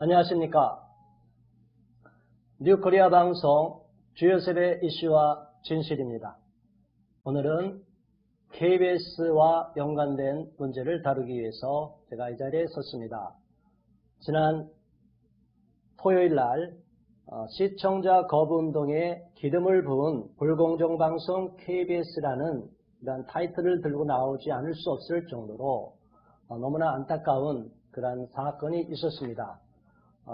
안녕하십니까. 뉴코리아 방송 주요 세대 이슈와 진실입니다. 오늘은 KBS와 연관된 문제를 다루기 위해서 제가 이 자리에 섰습니다. 지난 토요일 날 시청자 거부운동에 기름을 부은 불공정방송 KBS라는 이런 타이틀을 들고 나오지 않을 수 없을 정도로 너무나 안타까운 그런 사건이 있었습니다.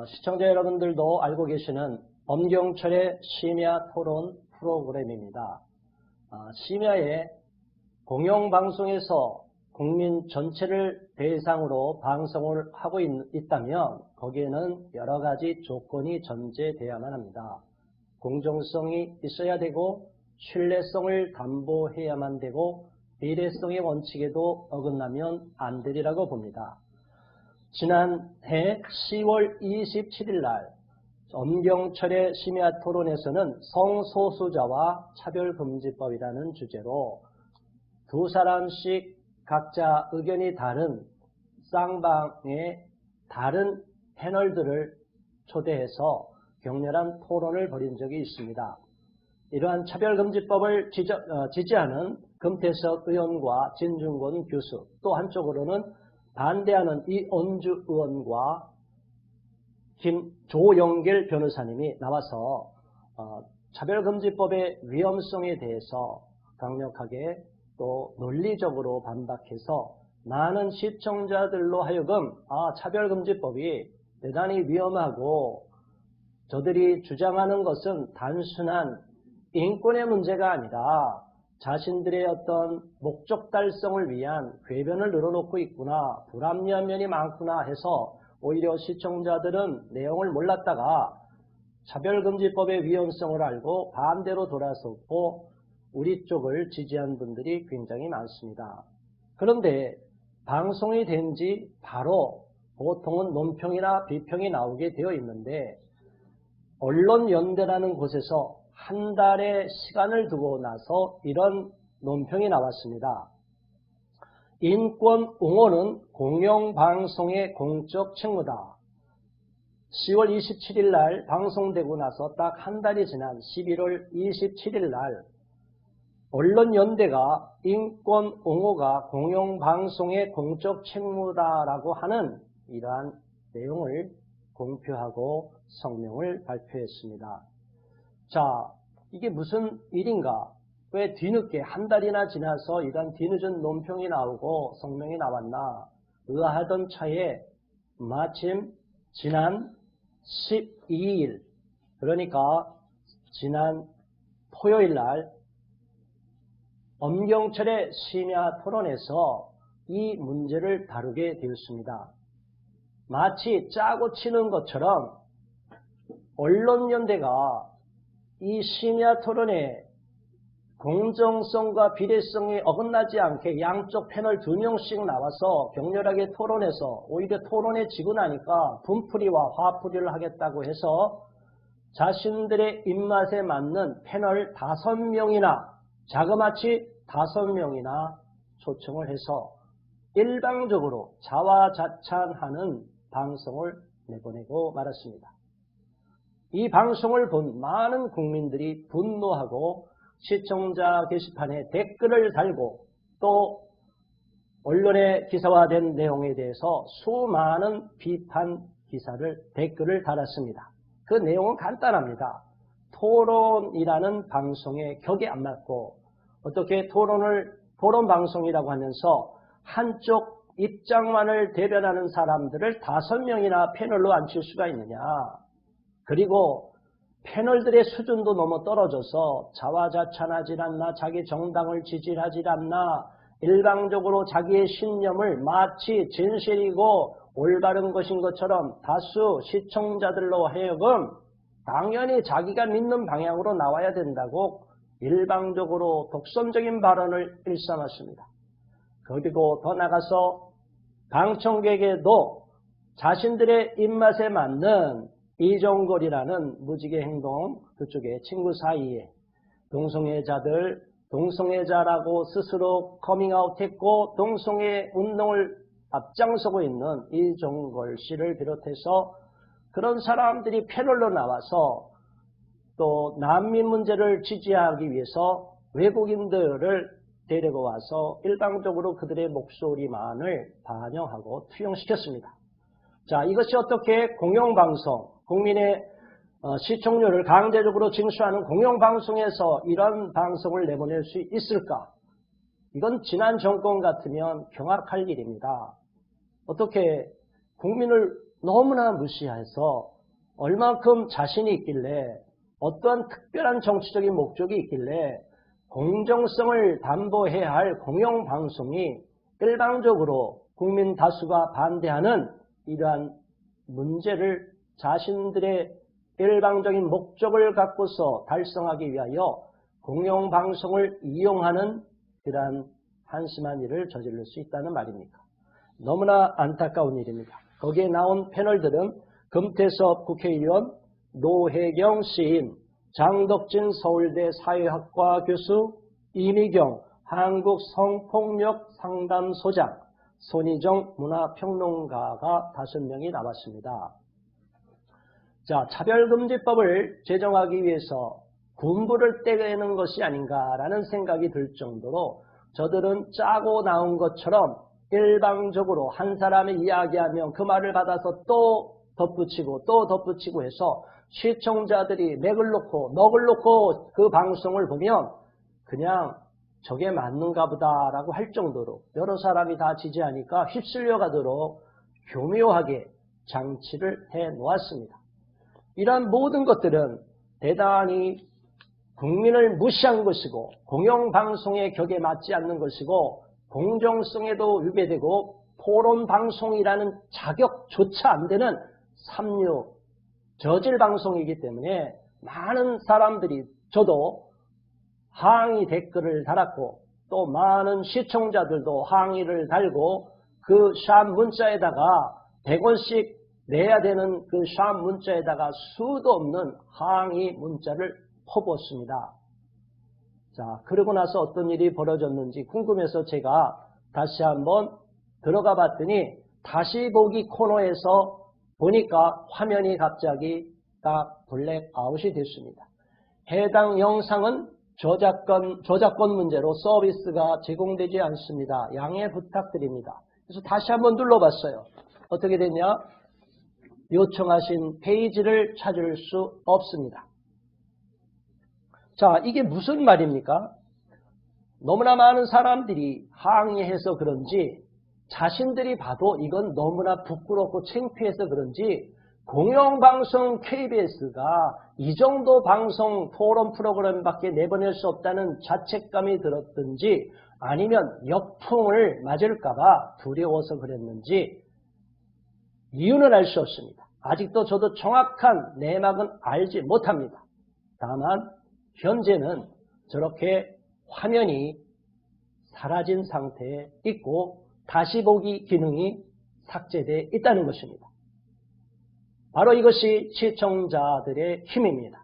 시청자 여러분들도 알고 계시는 엄경철의 심야 토론 프로그램입니다. 심야에 공영방송에서 국민 전체를 대상으로 방송을 하고 있다면 거기에는 여러 가지 조건이 전제되어야만 합니다. 공정성이 있어야 되고 신뢰성을 담보해야만 되고 비례성의 원칙에도 어긋나면 안 되리라고 봅니다. 지난해 10월 27일 날 엄경철의 심야 토론에서는 성소수자와 차별금지법이라는 주제로 두 사람씩 각자 의견이 다른 쌍방의 다른 패널들을 초대해서 격렬한 토론을 벌인 적이 있습니다. 이러한 차별금지법을 지지하는 금태섭 의원과 진중권 교수, 또 한쪽으로는 반대하는 이온주 의원과 조영길 변호사님이 나와서 차별금지법의 위험성에 대해서 강력하게 또 논리적으로 반박해서 많은 시청자들로 하여금 차별금지법이 대단히 위험하고 저들이 주장하는 것은 단순한 인권의 문제가 아니라 자신들의 어떤 목적 달성을 위한 궤변을 늘어놓고 있구나, 불합리한 면이 많구나 해서 오히려 시청자들은 내용을 몰랐다가 차별금지법의 위험성을 알고 반대로 돌아섰고 우리 쪽을 지지한 분들이 굉장히 많습니다. 그런데 방송이 된 지 바로 보통은 논평이나 비평이 나오게 되어 있는데 언론연대라는 곳에서 한 달의 시간을 두고 나서 이런 논평이 나왔습니다. 인권 옹호는 공영방송의 공적 책무다. 10월 27일 날 방송되고 나서 딱 한 달이 지난 11월 27일 날 언론연대가 인권 옹호가 공영방송의 공적 책무다라고 하는 이러한 내용을 공표하고 성명을 발표했습니다. 자, 이게 무슨 일인가? 왜 뒤늦게 한 달이나 지나서 이런 뒤늦은 논평이 나오고 성명이 나왔나? 의아하던 차에 마침 지난 12일, 그러니까 지난 토요일 날 엄경철의 심야 토론에서 이 문제를 다루게 되었습니다. 마치 짜고 치는 것처럼 언론연대가 이 심야 토론에 공정성과 비례성이 어긋나지 않게 양쪽 패널 2명씩 나와서 격렬하게 토론해서 오히려 토론에 지고 나니까 분풀이와 화풀이를 하겠다고 해서 자신들의 입맛에 맞는 패널 5명이나 자그마치 5명이나 초청을 해서 일방적으로 자화자찬하는 방송을 내보내고 말았습니다. 이 방송을 본 많은 국민들이 분노하고 시청자 게시판에 댓글을 달고 또 언론에 기사화된 내용에 대해서 수많은 비판 기사를 댓글을 달았습니다. 그 내용은 간단합니다. 토론이라는 방송의 격에 안 맞고 어떻게 토론 방송이라고 하면서 한쪽 입장만을 대변하는 사람들을 5명이나 패널로 앉힐 수가 있느냐. 그리고 패널들의 수준도 너무 떨어져서 자화자찬하지 않나, 자기 정당을 지지하지 않나, 일방적으로 자기의 신념을 마치 진실이고 올바른 것인 것처럼 다수 시청자들로 하여금 당연히 자기가 믿는 방향으로 나와야 된다고 일방적으로 독선적인 발언을 일삼았습니다. 그리고 더 나가서 방청객에도 자신들의 입맛에 맞는 이종걸이라는 무지개 행동, 그쪽에 친구 사이에 동성애자라고 스스로 커밍아웃했고 동성애 운동을 앞장서고 있는 이종걸 씨를 비롯해서 그런 사람들이 패널로 나와서 또 난민 문제를 지지하기 위해서 외국인들을 데리고 와서 일방적으로 그들의 목소리만을 반영하고 투영시켰습니다. 자, 이것이 어떻게 공영방송, 국민의 시청률을 강제적으로 징수하는 공영방송에서 이런 방송을 내보낼 수 있을까? 이건 지난 정권 같으면 경악할 일입니다. 어떻게 국민을 너무나 무시해서 얼만큼 자신이 있길래 어떠한 특별한 정치적인 목적이 있길래 공정성을 담보해야 할 공영방송이 일방적으로 국민 다수가 반대하는 이러한 문제를 자신들의 일방적인 목적을 갖고서 달성하기 위하여 공영방송을 이용하는 그러한 한심한 일을 저지를 수 있다는 말입니까? 너무나 안타까운 일입니다. 거기에 나온 패널들은 금태섭 국회의원, 노혜경 시인, 장덕진 서울대 사회학과 교수, 이미경 한국성폭력 상담소장, 손희정 문화평론가가 5명이 나왔습니다. 자, 차별금지법을 제정하기 위해서 군부를 떼내는 것이 아닌가라는 생각이 들 정도로 저들은 짜고 나온 것처럼 일방적으로 한 사람이 이야기하면 그 말을 받아서 또 덧붙이고 해서 시청자들이 맥을 놓고 넋을 놓고 그 방송을 보면 그냥 저게 맞는가 보다라고 할 정도로 여러 사람이 다 지지하니까 휩쓸려 가도록 교묘하게 장치를 해놓았습니다. 이러한 모든 것들은 대단히 국민을 무시한 것이고 공영방송의 격에 맞지 않는 것이고 공정성에도 위배되고 토론방송이라는 자격조차 안 되는 삼류 저질 방송이기 때문에 많은 사람들이 저도 항의 댓글을 달았고 또 많은 시청자들도 항의를 달고 그 샵 문자에다가 100원씩 내야 되는 그 샵 문자에다가 수도 없는 항의 문자를 퍼부었습니다. 자, 그러고 나서 어떤 일이 벌어졌는지 궁금해서 제가 다시 한번 들어가 봤더니 다시 보기 코너에서 보니까 화면이 갑자기 딱 블랙아웃이 됐습니다. 해당 영상은 저작권 문제로 서비스가 제공되지 않습니다. 양해 부탁드립니다. 그래서 다시 한번 눌러봤어요. 어떻게 됐냐? 요청하신 페이지를 찾을 수 없습니다. 자, 이게 무슨 말입니까? 너무나 많은 사람들이 항의해서 그런지 자신들이 봐도 이건 너무나 부끄럽고 창피해서 그런지 공영방송 KBS가 이 정도 방송 토론 프로그램밖에 내보낼 수 없다는 자책감이 들었든지 아니면 역풍을 맞을까봐 두려워서 그랬는지 이유는 알 수 없습니다. 아직도 저도 정확한 내막은 알지 못합니다. 다만 현재는 저렇게 화면이 사라진 상태에 있고 다시 보기 기능이 삭제되어 있다는 것입니다. 바로 이것이 시청자들의 힘입니다.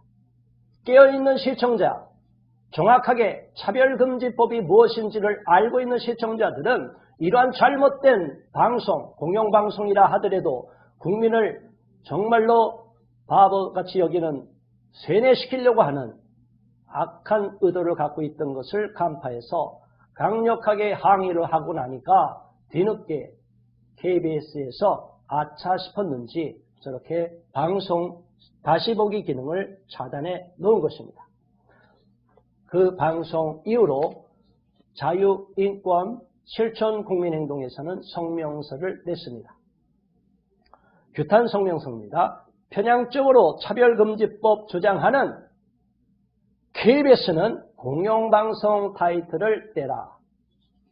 깨어있는 시청자, 정확하게 차별금지법이 무엇인지를 알고 있는 시청자들은 이러한 잘못된 방송, 공영방송이라 하더라도 국민을 정말로 바보같이 여기는 세뇌시키려고 하는 악한 의도를 갖고 있던 것을 간파해서 강력하게 항의를 하고 나니까 뒤늦게 KBS에서 아차 싶었는지 저렇게 방송 다시 보기 기능을 차단해 놓은 것입니다. 그 방송 이후로 자유인권 실천국민행동에서는 성명서를 냈습니다. 규탄 성명서입니다. 편향적으로 차별금지법 주장하는 KBS는 공영방송 타이틀을 떼라.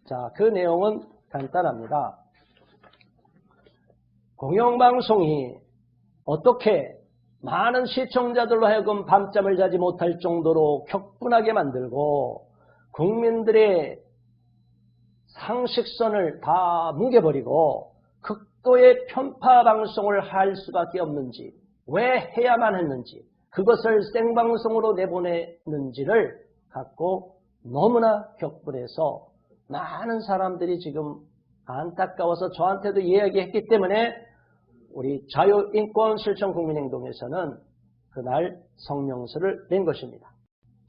자, 그 내용은 간단합니다. 공영방송이 어떻게 많은 시청자들로 하여금 밤잠을 자지 못할 정도로 격분하게 만들고 국민들의 상식선을 다 뭉개버리고 극도의 편파 방송을 할 수밖에 없는지, 왜 해야만 했는지, 그것을 생방송으로 내보내는지를 갖고 너무나 격분해서 많은 사람들이 지금 안타까워서 저한테도 이야기했기 때문에 우리 자유인권실천국민행동에서는 그날 성명서를 낸 것입니다.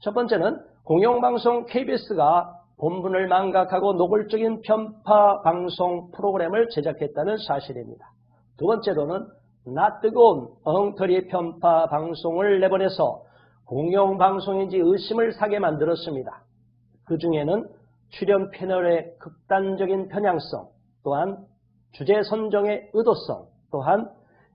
첫 번째는 공영방송 KBS가 본분을 망각하고 노골적인 편파 방송 프로그램을 제작했다는 사실입니다. 두 번째로는 낯뜨거운 엉터리 편파 방송을 내보내서 공영방송인지 의심을 사게 만들었습니다. 그 중에는 출연 패널의 극단적인 편향성, 또한 주제 선정의 의도성, 또한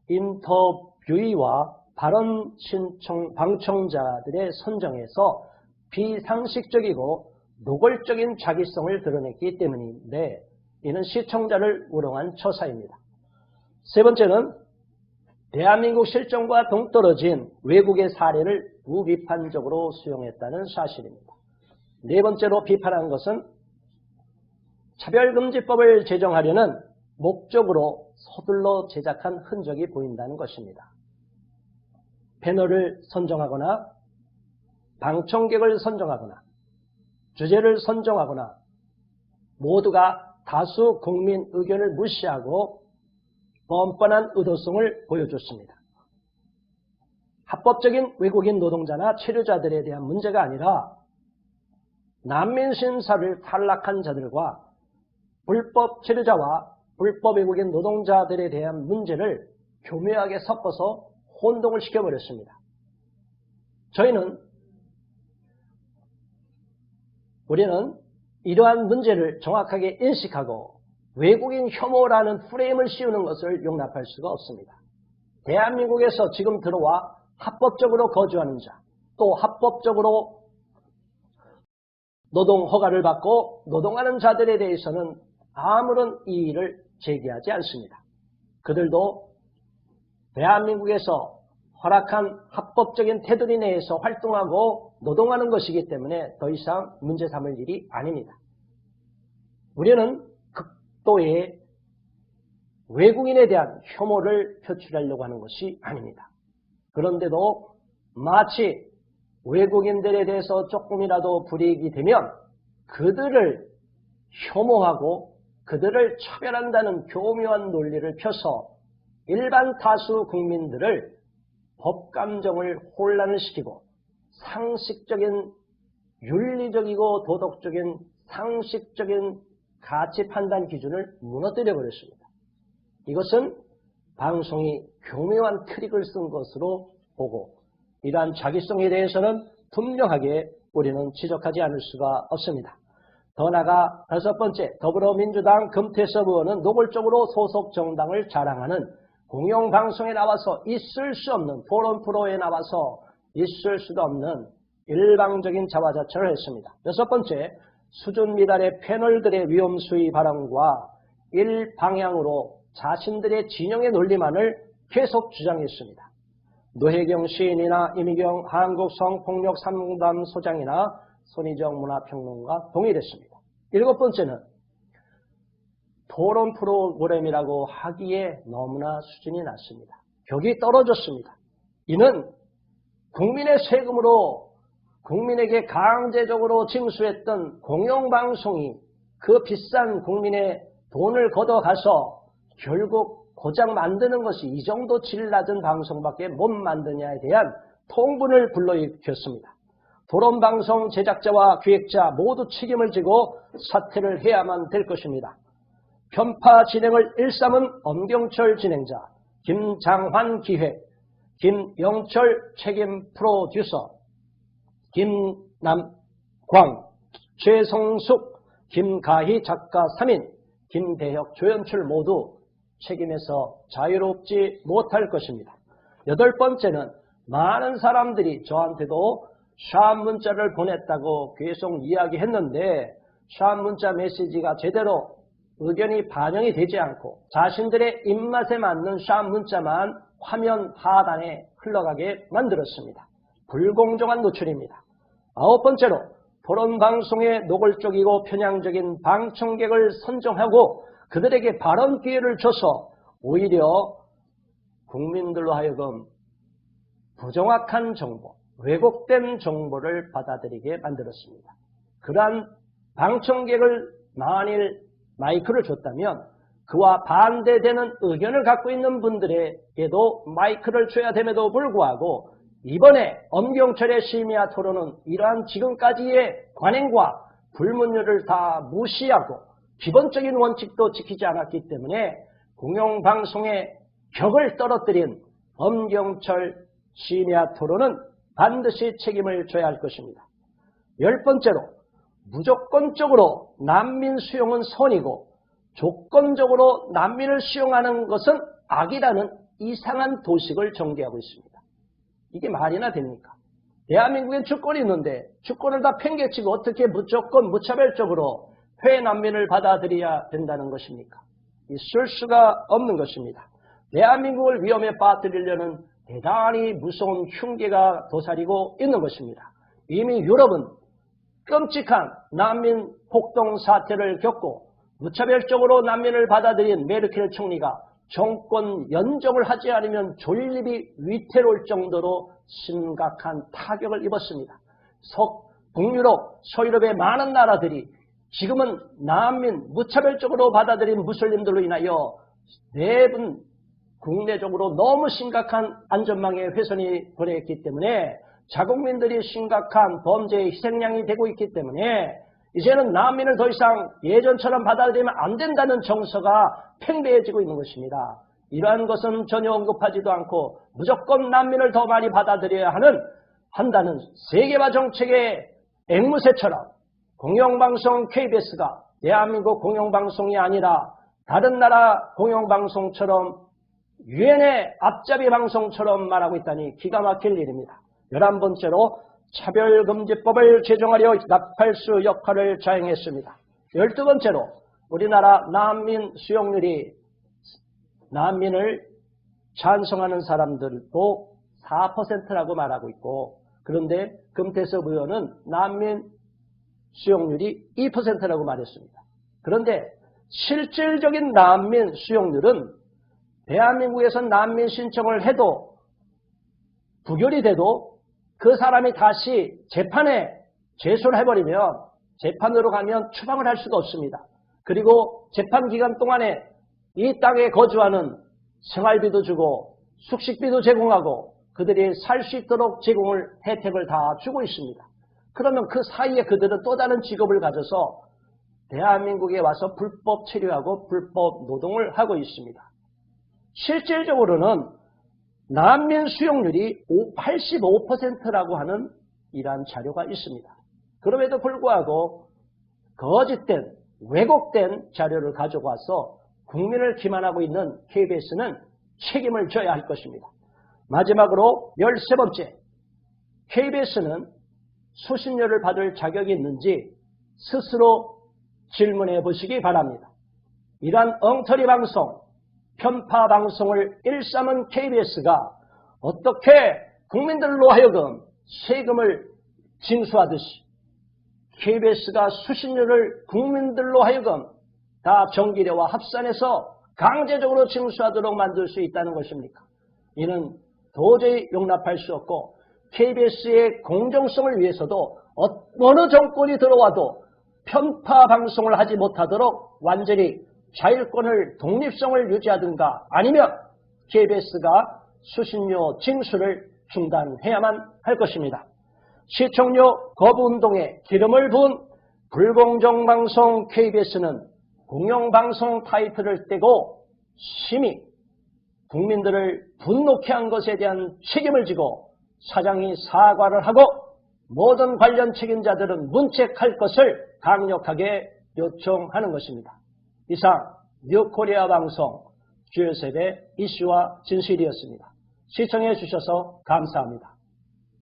인터뷰이와 발언 신청 방청자들의 선정에서 비상식적이고 노골적인 자기성을 드러냈기 때문인데 이는 시청자를 우롱한 처사입니다. 세 번째는 대한민국 실정과 동떨어진 외국의 사례를 무비판적으로 수용했다는 사실입니다. 네 번째로 비판한 것은 차별금지법을 제정하려는 목적으로 서둘러 제작한 흔적이 보인다는 것입니다. 패널을 선정하거나 방청객을 선정하거나 주제를 선정하거나 모두가 다수 국민 의견을 무시하고 뻔뻔한 의도성을 보여줬습니다. 합법적인 외국인 노동자나 체류자들에 대한 문제가 아니라 난민 심사를 탈락한 자들과 불법 체류자와 불법 외국인 노동자들에 대한 문제를 교묘하게 섞어서 혼동을 시켜버렸습니다. 우리는 이러한 문제를 정확하게 인식하고 외국인 혐오라는 프레임을 씌우는 것을 용납할 수가 없습니다. 대한민국에서 지금 들어와 합법적으로 거주하는 자, 또 합법적으로 노동 허가를 받고 노동하는 자들에 대해서는 아무런 이의를 제기하지 않습니다. 그들도 대한민국에서 허락한 합법적인 테두리 내에서 활동하고 노동하는 것이기 때문에 더 이상 문제 삼을 일이 아닙니다. 우리는 극도의 외국인에 대한 혐오를 표출하려고 하는 것이 아닙니다. 그런데도 마치 외국인들에 대해서 조금이라도 불이익이 되면 그들을 혐오하고 그들을 차별한다는 교묘한 논리를 펴서 일반 다수 국민들을 법감정을 혼란을 시키고 상식적인 윤리적이고 도덕적인 상식적인 가치 판단 기준을 무너뜨려 버렸습니다. 이것은 방송이 교묘한 트릭을 쓴 것으로 보고 이러한 자기성에 대해서는 분명하게 우리는 지적하지 않을 수가 없습니다. 더 나아가 다섯 번째, 더불어민주당 금태섭 의원은 노골적으로 소속 정당을 자랑하는 공영방송에 나와서 있을 수 없는 토론 프로에 나와서 있을 수도 없는 일방적인 자화자찬을 했습니다. 여섯 번째, 수준 미달의 패널들의 위험수위 발언과 일방향으로 자신들의 진영의 논리만을 계속 주장했습니다. 노혜경 시인이나 이미경 한국성폭력상담소장이나 손희정 문화평론가 동일했습니다. 일곱 번째는 토론 프로그램이라고 하기에 너무나 수준이 낮습니다. 격이 떨어졌습니다. 이는 국민의 세금으로 국민에게 강제적으로 징수했던 공영방송이 그 비싼 국민의 돈을 걷어가서 결국 고작 만드는 것이 이 정도 질 낮은 방송밖에 못 만드냐에 대한 통분을 불러일으켰습니다. 토론방송 제작자와 기획자 모두 책임을 지고 사퇴를 해야만 될 것입니다. 편파 진행을 일삼은 엄경철 진행자, 김장환 기획, 김영철 책임 프로듀서, 김남광, 최성숙, 김가희 작가 3인, 김대혁, 조연출 모두 책임에서 자유롭지 못할 것입니다. 여덟 번째는 많은 사람들이 저한테도 샵 문자를 보냈다고 계속 이야기했는데 샵 문자 메시지가 제대로 의견이 반영이 되지 않고 자신들의 입맛에 맞는 샵 문자만 화면 하단에 흘러가게 만들었습니다. 불공정한 노출입니다. 아홉 번째로 토론방송의 노골적이고 편향적인 방청객을 선정하고 그들에게 발언 기회를 줘서 오히려 국민들로 하여금 부정확한 정보, 왜곡된 정보를 받아들이게 만들었습니다. 그러한 방청객을 만일 마이크를 줬다면 그와 반대되는 의견을 갖고 있는 분들에게도 마이크를 줘야 됨에도 불구하고 이번에 엄경철의 심야 토론은 이러한 지금까지의 관행과 불문율을 다 무시하고 기본적인 원칙도 지키지 않았기 때문에 공영방송의 격을 떨어뜨린 엄경철 심야 토론은 반드시 책임을 져야 할 것입니다. 10번째로 무조건적으로 난민 수용은 선이고 조건적으로 난민을 수용하는 것은 악이라는 이상한 도식을 전개하고 있습니다. 이게 말이나 됩니까? 대한민국엔 주권이 있는데 주권을 다 팽개치고 어떻게 무조건 무차별적으로 해외 난민을 받아들여야 된다는 것입니까? 있을 수가 없는 것입니다. 대한민국을 위험에 빠뜨리려는 대단히 무서운 흉계가 도사리고 있는 것입니다. 이미 유럽은 끔찍한 난민 폭동 사태를 겪고 무차별적으로 난민을 받아들인 메르켈 총리가 정권 연정을 하지 않으면 존립이 위태로울 정도로 심각한 타격을 입었습니다. 북유럽, 서유럽의 많은 나라들이 지금은 난민 무차별적으로 받아들인 무슬림들로 인하여 대부분 국내적으로 너무 심각한 안전망에 훼손이 벌어졌기 때문에 자국민들이 심각한 범죄의 희생양이 되고 있기 때문에 이제는 난민을 더 이상 예전처럼 받아들이면 안 된다는 정서가 팽배해지고 있는 것입니다. 이러한 것은 전혀 언급하지도 않고 무조건 난민을 더 많이 받아들여야 한다는 세계화 정책의 앵무새처럼 공영방송 KBS가 대한민국 공영방송이 아니라 다른 나라 공영방송처럼 유엔의 앞잡이 방송처럼 말하고 있다니 기가 막힐 일입니다. 11번째로 차별금지법을 제정하려 나팔수 역할을 자행했습니다. 12번째로 우리나라 난민 수용률이 난민을 찬성하는 사람들도 4%라고 말하고 있고 그런데 금태섭 의원은 난민 수용률이 2%라고 말했습니다. 그런데 실질적인 난민 수용률은 대한민국에서 난민 신청을 해도 부결이 돼도 그 사람이 다시 재판에 제소를 해버리면 재판으로 가면 추방을 할 수가 없습니다. 그리고 재판 기간 동안에 이 땅에 거주하는 생활비도 주고 숙식비도 제공하고 그들이 살 수 있도록 제공을 혜택을 다 주고 있습니다. 그러면 그 사이에 그들은 또 다른 직업을 가져서 대한민국에 와서 불법 체류하고 불법 노동을 하고 있습니다. 실질적으로는 난민 수용률이 85%라고 하는 이러한 자료가 있습니다. 그럼에도 불구하고 거짓된 왜곡된 자료를 가지고 와서 국민을 기만하고 있는 KBS는 책임을 져야 할 것입니다. 마지막으로 13번째, KBS는 수신료를 받을 자격이 있는지 스스로 질문해 보시기 바랍니다. 이러한 엉터리 방송, 편파 방송을 일삼은 KBS가 어떻게 국민들로 하여금 세금을 징수하듯이 KBS가 수신료를 국민들로 하여금 다 정기료와 합산해서 강제적으로 징수하도록 만들 수 있다는 것입니까? 이는 도저히 용납할 수 없고 KBS의 공정성을 위해서도 어느 정권이 들어와도 편파 방송을 하지 못하도록 완전히 자율권을 독립성을 유지하든가 아니면 KBS가 수신료 징수를 중단해야만 할 것입니다. 시청료 거부운동에 기름을 부은 불공정방송 KBS는 공영방송 타이틀을 떼고 심히 국민들을 분노케 한 것에 대한 책임을 지고 사장이 사과를 하고 모든 관련 책임자들은 문책할 것을 강력하게 요청하는 것입니다. 이상 뉴코리아 방송 주요세대 이슈와 진실이었습니다. 시청해 주셔서 감사합니다.